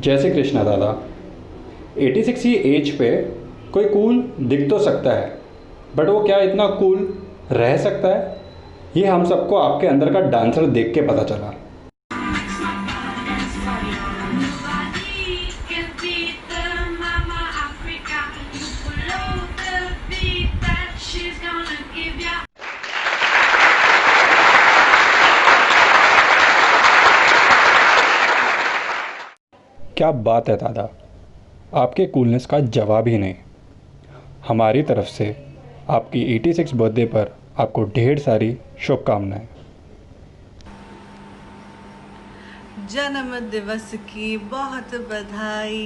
जय श्री कृष्णा दादा। 86 की एज पे कोई कूल दिख तो सकता है, बट वो क्या इतना कूल रह सकता है, ये हम सबको आपके अंदर का डांसर देख के पता चला। क्या बात है दादा, आपके कूलनेस का जवाब ही नहीं। हमारी तरफ से आपकी 86 बर्थडे पर आपको ढेर सारी शुभकामनाएं। जन्म दिवस की बहुत बधाई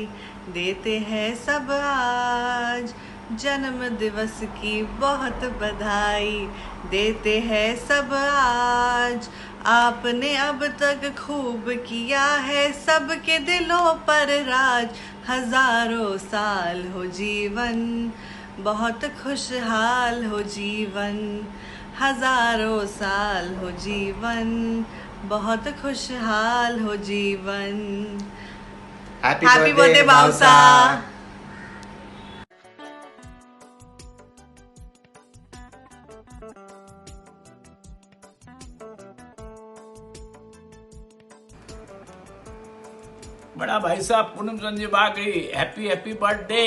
देते हैं सब आज। जन्म दिवस की बहुत बधाई देते हैं सब आज। आपने अब तक खूब किया है सबके दिलों पर राज। हजारों साल हो जीवन, बहुत खुशहाल हो जीवन। हजारों साल हो जीवन, बहुत खुशहाल हो जीवन। हैप्पी बर्थडे बाउसा। बड़ा भाई साहब पूनम संजीव आ गई। Happy happy birthday,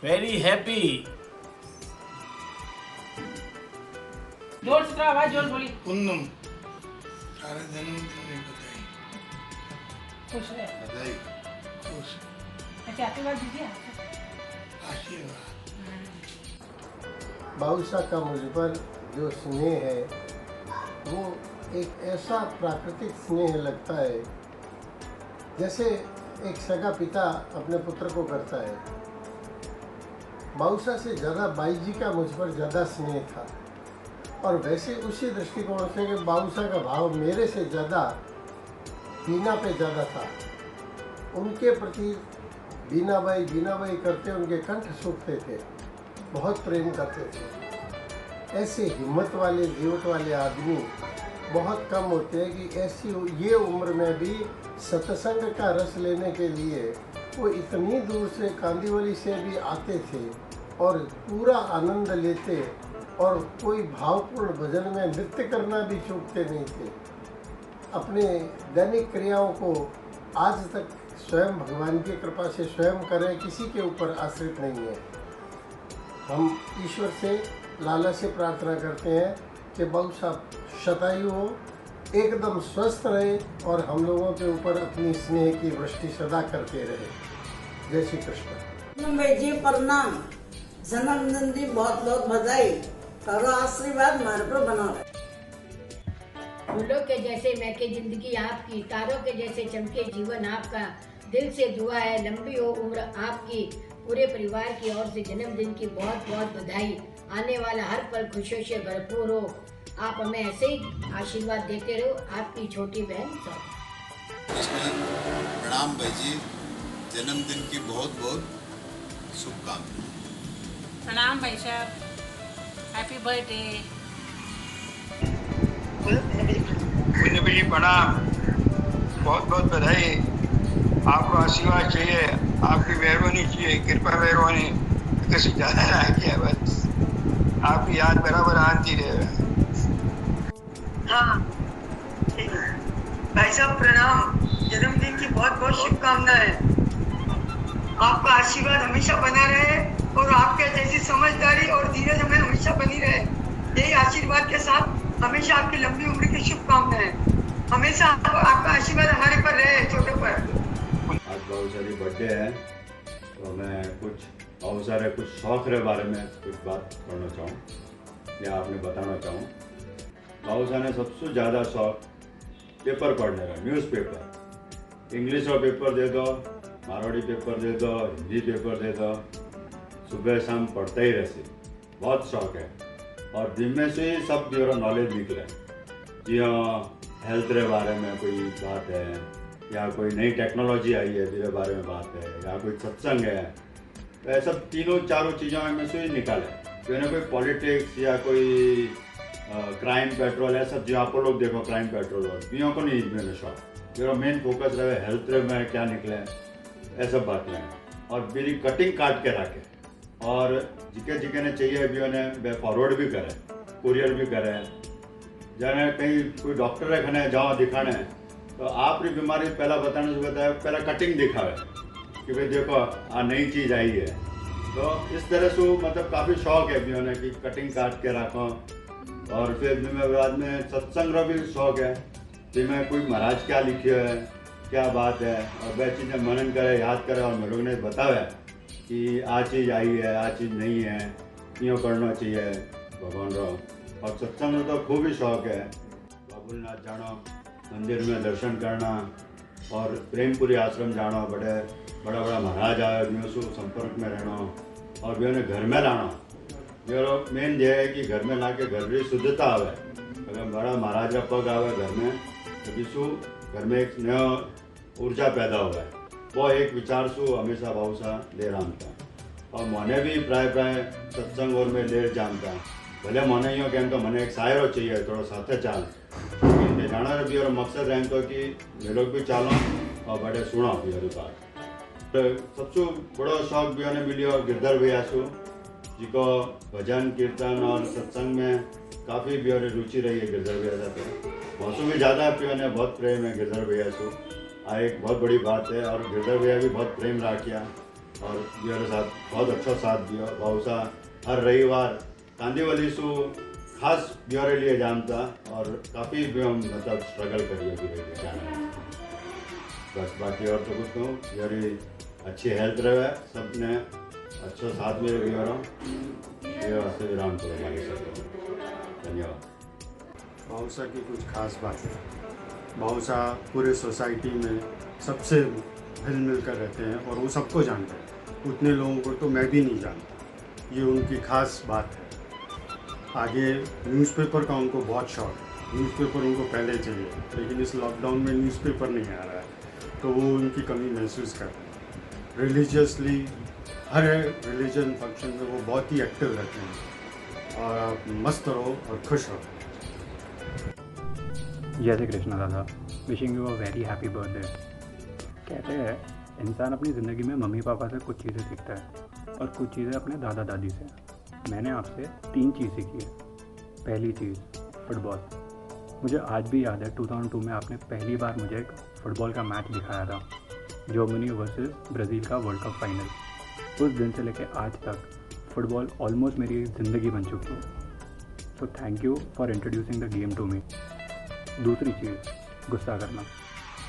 very happy. जोर से थोड़ा आवाज जोर बोली। पूनम सारे जन्मदिन की बधाई। खुश रहे, बधाई, खुश, अच्छा आशीर्वाद दीजिए। आशीर्वाद। बाउसा का मुझ पर जो स्नेह है वो एक ऐसा प्राकृतिक स्नेह लगता है जैसे एक सगा पिता अपने पुत्र को करता है। बाउसा से ज़्यादा बाई जी का मुझ पर ज़्यादा स्नेह था, और वैसे उसी दृष्टिकोण से कि बाउसा का भाव मेरे से ज़्यादा बीना पे ज़्यादा था। उनके प्रति बीना बाई करते उनके कंठ सूखते थे, बहुत प्रेम करते थे। ऐसे हिम्मत वाले जीवत वाले आदमी बहुत कम होते हैं कि ऐसी ये उम्र में भी सत्संग का रस लेने के लिए वो इतनी दूर से कांदीवली से भी आते थे और पूरा आनंद लेते, और कोई भावपूर्ण भजन में नृत्य करना भी चूकते नहीं थे। अपने दैनिक क्रियाओं को आज तक स्वयं भगवान की कृपा से स्वयं करें, किसी के ऊपर आश्रित नहीं है। हम ईश्वर से लाला से प्रार्थना करते हैं कि बाउसा शतायु हो, एकदम स्वस्थ रहे और हम लोगों के ऊपर अपनी स्नेह की वृष्टि सदा करते रहे। जय श्री कृष्ण। भाई जी प्रणाम। जन्मदिन की बहुत बहुत बधाई। करो आशीर्वाद मारे पर बना रहे। फूलों के जैसे महके जिंदगी आपकी, तारों के जैसे चमके जीवन आपका। दिल से दुआ है लंबी हो उम्र आपकी। पूरे परिवार की ओर से जन्मदिन की बहुत बहुत बधाई। आने वाला हर पल खुशियों से भरपूर हो। आप हमें ऐसे ही आशीर्वाद देते रहो। आपकी छोटी बहन प्रणाम भाई जी, जन्मदिन की बहुत बहुत शुभकामनाएं। प्रणाम भाई साहब, हैप्पी बर्थडे। जी प्रणाम, बहुत बहुत बधाई। आपको आशीर्वाद चाहिए, आपकी मेहरबानी चाहिए, कृपा मेहरबानी, किसी ज़्यादा ना किया, बस आपकी याद बराबर आती रहे। हाँ ठीक है भाई साहब, प्रणाम। जन्मदिन की बहुत बहुत शुभकामनाएं। आपका आशीर्वाद हमेशा बना रहे और आपके जैसी समझदारी और धीरज हमें हमेशा बनी रहे। यही आशीर्वाद के साथ हमेशा आपकी लंबी उम्र की शुभकामनाएं। हमेशा आपका आशीर्वाद हमारे पर रहे, छोटे पर। आज बाउसा की बर्थडे है, तो मैं कुछ बाउसा रे कुछ शौक के बारे में कुछ बात करना चाहूँ या आपने बताना चाहूँ। बाउसा ने सबसे ज़्यादा शौक पेपर पढ़ने का, न्यूज़पेपर। इंग्लिश का पेपर दे दो, मारवाड़ी पेपर दे दो, हिंदी पेपर दे दो, सुबह शाम पढ़ते ही रहते। बहुत शौक है, और दिन में से सब मेरा नॉलेज निकले। जी हाँ, हेल्थ के बारे में कोई बात है, या कोई नई टेक्नोलॉजी आई है जिसके बारे में बात है, या कोई सत्संग है, तो ऐसा तीनों चारों चीज़ों में से ही निकाले। कोई ना कोई पॉलिटिक्स या कोई क्राइम पेट्रोल, ऐसा जो आप लोग देखो क्राइम पेट्रोल, और को नहीं मैंने शौक। मेरा मेन फोकस रहे हेल्थ में क्या निकले, ये सब बातें हैं। और मेरी कटिंग काट के रखे और जिके जिके ने चाहिए भी उन्हें फॉरवर्ड भी करे, कुरियर भी करे। जाने कहीं कोई डॉक्टर रखने जाओ दिखाने तो आपकी बीमारी पहला बताने से बताया पहला कटिंग दिखावे कि भाई देखो नई चीज़ आई है। तो इस तरह से मतलब काफ़ी शौक है भी उन्हें कि कटिंग काट के रखो। और फिर भी मैं बाद में सत्संग का भी शौक है कि मैं कोई महाराज क्या लिखे है, क्या बात है, और वह चीज़ें मनन करे, याद करे और मेरे ने बतावे कि आ चीज़ आई है, आ चीज़ नहीं है, क्यों करना चाहिए भगवान रो। और सत्संग तो खूब ही शौक है। बाबुलनाथ जाना, मंदिर में दर्शन करना और प्रेमपुरी आश्रम जाना, बड़ा महाराज आए भी संपर्क में रहना और भी उन्हें घर में लाना। मेरा मेन ये है कि घर में ला के घर की शुद्धता आवे। अगर बड़ा महाराज का पग आवे घर में तो विशु घर में एक नया ऊर्जा पैदा हुआ है। वो एक विचार सु हमेशा भाव सा ले रहा था और मैंने भी प्राय सत्संग और में ले जानता भले मैंने यूँ कहता मैंने एक शायरो चाहिए थोड़ा साथे चाल लेकिन जाना भी और मकसद रहता कि ये लोग भी चालो और बड़े सुना भी हरी बात। तो सबसे बड़ा शौक भी उन्हें मिली गिरधर भैया सु जिको भजन कीर्तन और सत्संग में काफ़ी भी और रुचि रही है गिरधर भैया से। मौसम भी ज़्यादा पियोने बहुत प्रेम है गिरधर भैया से। एक बहुत बड़ी बात है और गिरधर भैया भी बहुत प्रेम रखिया और मेरे साथ बहुत अच्छा साथ दिया। भावसा हर रविवार कांदीवली सु खास ब्योरे लिए जानता और काफ़ी भी हम मतलब स्ट्रगल करिए धीरे जाने। बस बाकी और तो कुछ कहूँ मेरी अच्छी हेल्थ रहे, सबने अच्छा साथ में भी रहा ये वास्ते विराम करो मालिक साहब। धन्यवाद। भावसा की कुछ खास बातें। भावसा पूरे सोसाइटी में सबसे हिल मिल कर रहते हैं और वो सबको जानते हैं। उतने लोगों को तो मैं भी नहीं जानता, ये उनकी खास बात है। आगे न्यूज़पेपर का उनको बहुत शौक है, न्यूज़पेपर उनको पहले चाहिए लेकिन इस लॉकडाउन में न्यूज़पेपर नहीं आ रहा है तो वो उनकी कमी महसूस कर रहे हैं। रिलीजियसली हर रिलीजन फंक्शन में वो बहुत ही एक्टिव रहते हैं और आप मस्त रहो और खुश रहो। जय श्री कृष्ण दादा, wishing you a very happy birthday. कहते हैं इंसान अपनी ज़िंदगी में मम्मी पापा से कुछ चीज़ें सीखता है और कुछ चीज़ें अपने दादा दादी से। मैंने आपसे 3 चीज़ सीखी है। पहली चीज़ फुटबॉल। मुझे आज भी याद है 2002 में आपने पहली बार मुझे एक फ़ुटबॉल का मैच दिखाया था, जर्मनी वर्सेस ब्राज़ील का वर्ल्ड कप फाइनल। उस दिन से लेकर आज तक फ़ुटबॉल ऑलमोस्ट मेरी ज़िंदगी बन चुकी है। So thank you for introducing the game to me. दूसरी चीज़ गुस्सा करना।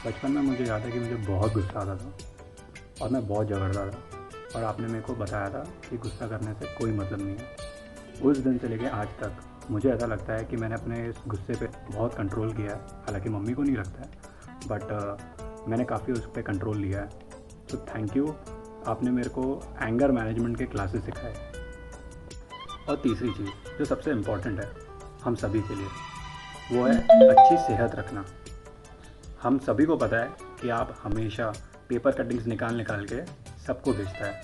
बचपन में मुझे याद है कि मुझे बहुत गुस्सा आता था और मैं बहुत झगड़ता था और आपने मेरे को बताया था कि गुस्सा करने से कोई मतलब नहीं है। उस दिन से लेकर आज तक मुझे ऐसा लगता है कि मैंने अपने इस गुस्से पे बहुत कंट्रोल किया है। हालांकि मम्मी को नहीं लगता है बट मैंने काफ़ी उस पर कंट्रोल लिया है। तो थैंक यू, आपने मेरे को एंगर मैनेजमेंट के क्लासेस सिखाए। और तीसरी चीज़ जो सबसे इम्पॉर्टेंट है हम सभी के लिए, वो है अच्छी सेहत रखना। हम सभी को पता है कि आप हमेशा पेपर कटिंग्स निकाल के सबको भेजता है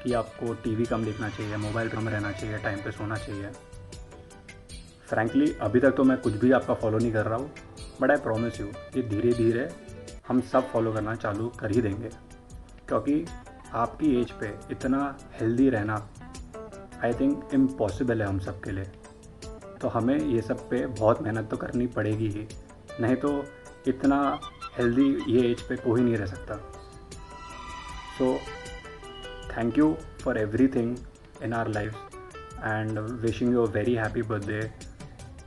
कि आपको टीवी कम देखना चाहिए, मोबाइल कम रहना चाहिए, टाइम पे सोना चाहिए। फ्रैंकली अभी तक तो मैं कुछ भी आपका फॉलो नहीं कर रहा हूँ, बट आई प्रॉमिस यू कि धीरे धीरे हम सब फॉलो करना चालू कर ही देंगे, क्योंकि आपकी एज पे इतना हेल्दी रहना आई थिंक इम्पॉसिबल है हम सब के लिए। तो हमें ये सब पे बहुत मेहनत तो करनी पड़ेगी ही, नहीं तो इतना हेल्दी ये एज पे कोई नहीं रह सकता। So thank you for everything in our life and wishing you a very happy birthday.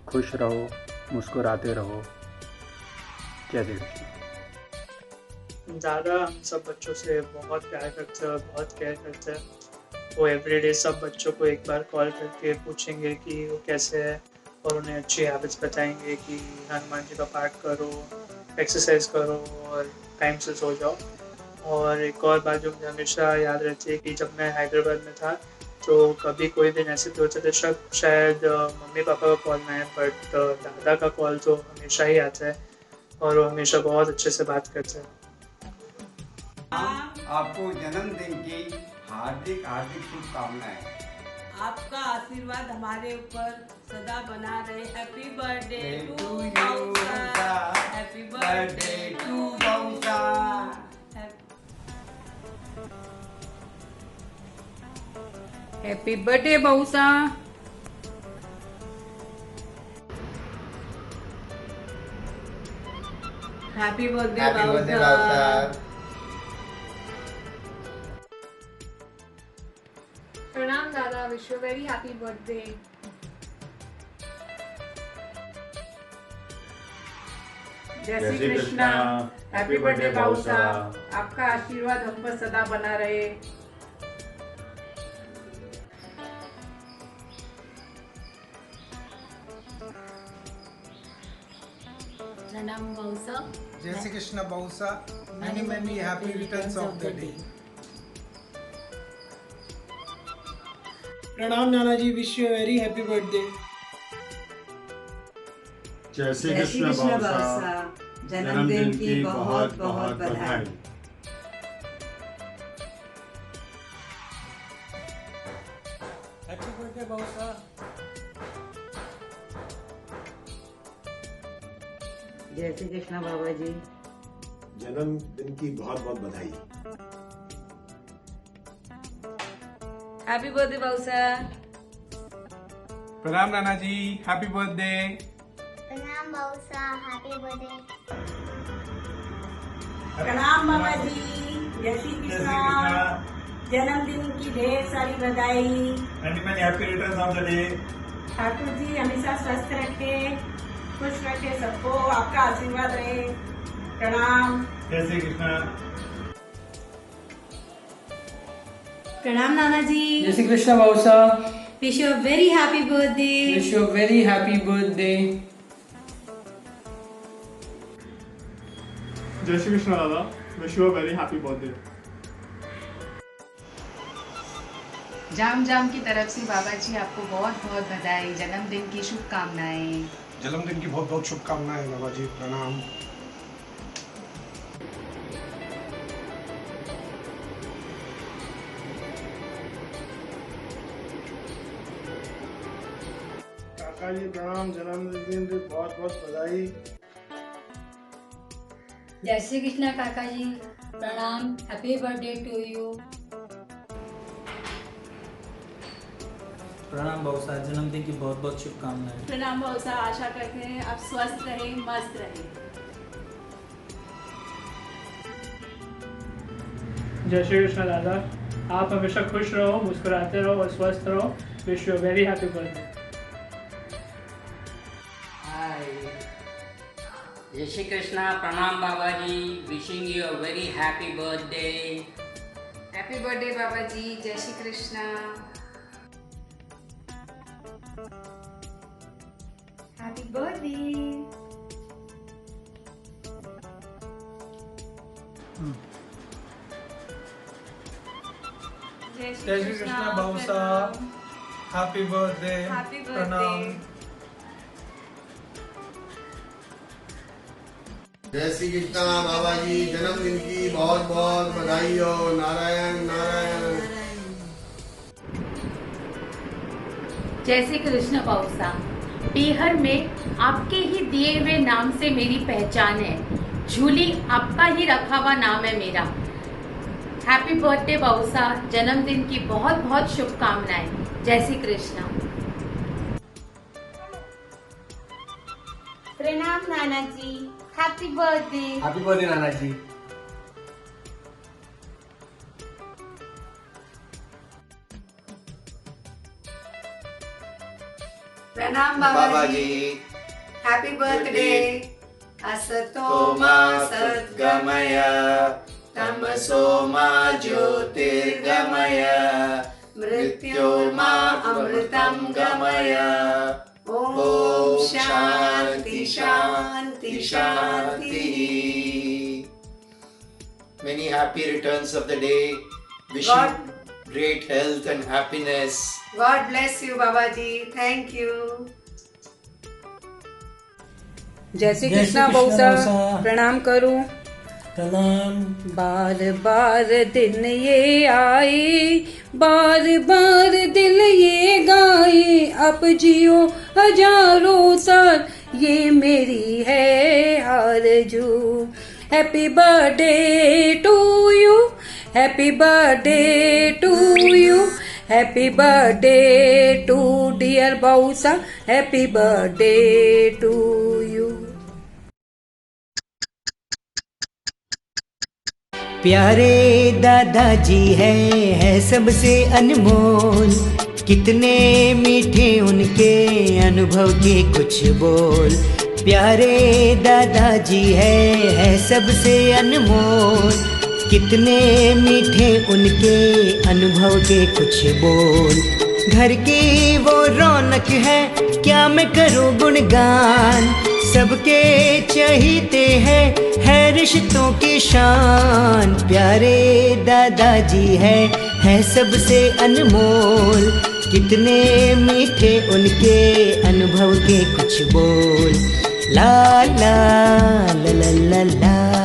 खुश रहो, मुस्कुराते रहो। जय श्री कृष्ण। दादा हम सब बच्चों से बहुत प्यार करते हैं और बहुत केयर करते हैं। वो एवरीडे सब बच्चों को एक बार कॉल करके पूछेंगे कि वो कैसे है और उन्हें अच्छी हैबिट्स बताएंगे कि हनुमान जी का पाठ करो, एक्सरसाइज करो और टाइम से सो जाओ। और एक और बात जो मुझे हमेशा याद रहती है कि जब मैं हैदराबाद में था तो कभी कोई दिन ऐसे भी होते थे शायद मम्मी पापा का कॉल ना आए बट दादा का कॉल तो हमेशा ही आता है और वो हमेशा बहुत अच्छे से बात करते हैं। आपको जन्मदिन की हार्दिक हार्दिक शुभकामनाएं। आपका आशीर्वाद हमारे ऊपर सदा बना रहे। Happy birthday to you, happy birthday to बाउसा। हैप्पी बर्थडे बाऊसा। हैप्पी बर्थडे हैप्पी बर्थडे बाबूसा। प्रणाम दादा, wish you very happy birthday. जय श्री कृष्णा। हैप्पी बर्थडे बाऊसा। आपका आशीर्वाद हम पर सदा बना रहे। प्रणाम बाऊसा। जय श्री कृष्ण बाऊसा। Many many happy returns of the day. प्रणाम नाना जी, wish you very happy birthday. जय श्री कृष्ण बाबूसा, जन्मदिन की बहुत बहुत बधाई। हैप्पी बर्थडे बाऊसा। जय श्री कृष्ण बाबा जी। जन्मदिन की बहुत बहुत बधाई। हैप्पी बर्थडे बाऊसा। प्रणाम नाना जी, हैप्पी बर्थडे। प्रणाम बाऊसा, हैप्पी बर्थडे। प्रणाम बाबा जी, जय श्री कृष्ण। जन्मदिन की ढेर सारी बधाई। Happy returns of the day. Thakur ji हमेशा स्वस्थ रखे, खुश रखे सबको, आपका आशीर्वाद रहे। प्रणाम। जय श्री कृष्ण। प्रणाम नाना जी। जय श्री कृष्ण बाऊसा। Wish you very happy birthday. Wish you very happy birthday. जय श्री कृष्ण दादा, wish you very happy birthday. जाम जाम की तरफ से बाबा जी आपको बहुत बहुत बधाई, जन्मदिन की शुभकामनाएं। जन्मदिन की बहुत बहुत शुभकामनाएं बाबा जी। प्रणाम। काका जी प्रणाम, जन्मदिन की बहुत बहुत बधाई। जय श्री कृष्ण काका जी, प्रणाम, हैप्पी बर्थडे टू यू। प्रणाम बाऊसा, जन्मदिन की बहुत बहुत शुभकामनाएं। प्रणाम बाऊसा, आशा करते हैं आप स्वस्थ रहें, मस्त रहें। जय श्री कृष्ण दादा, आप हमेशा खुश रहो, मुस्कुराते रहो और स्वस्थ रहो। Wish you very happy birthday. जय श्री कृष्णा। प्रणाम बाबा जी, wishing you a very happy birthday. Happy birthday बाबा जी, जय श्री कृष्णा। Happy birthday. जय श्री कृष्ण बाऊसा, हैप्पी बर्थडे। प्रणाम। जय श्री कृष्ण बाबा जी, जन्मदिन की बहुत बहुत बधाई हो। नारायण नारायण। जय श्री कृष्ण बाऊसा। बिहार में आपके ही दिए हुए नाम से मेरी पहचान है। झूली आपका ही रखा हुआ नाम है मेरा। हैप्पी बर्थडे बाऊसा, जन्मदिन की बहुत बहुत शुभकामनाएं। जय श्री कृष्ण। प्रणाम नाना जी, हैप्पी बर्थडे। हैप्पी बर्थडे नाना जी। प्रणाम बाबा जी, हैप्पी बर्थडे। असतो मा सद्गमय, तमसो मा ज्योतिर्गमय, मृत्योर्मा अमृतं गमय। ओम शांति शांति शांति। Many happy returns of the day. Wish you great health and happiness. God bless you Baba ji, thank you. जय श्री कृष्णा बाऊसा। प्रणाम करूं। प्रणाम। बार बार दिन ये आए, बार बार दिल ये गाए, अब जियो हजारों साल, ये मेरी है आरज़ू। Happy birthday to you, happy birthday to you, happy birthday to dear बाऊसा, हैप्पी बर्थडे टू यू। प्यारे दादाजी है सबसे अनमोल, कितने मीठे उनके अनुभव के कुछ बोल। प्यारे दादाजी है सबसे अनमोल, कितने मीठे उनके अनुभव के कुछ बोल। घर की वो रौनक है, क्या मैं करूं गुणगान, सबके चहीते हैं, है रिश्तों की शान। प्यारे दादाजी है सबसे अनमोल, कितने मीठे उनके अनुभव के कुछ बोल। ला ला ला ला ला ला।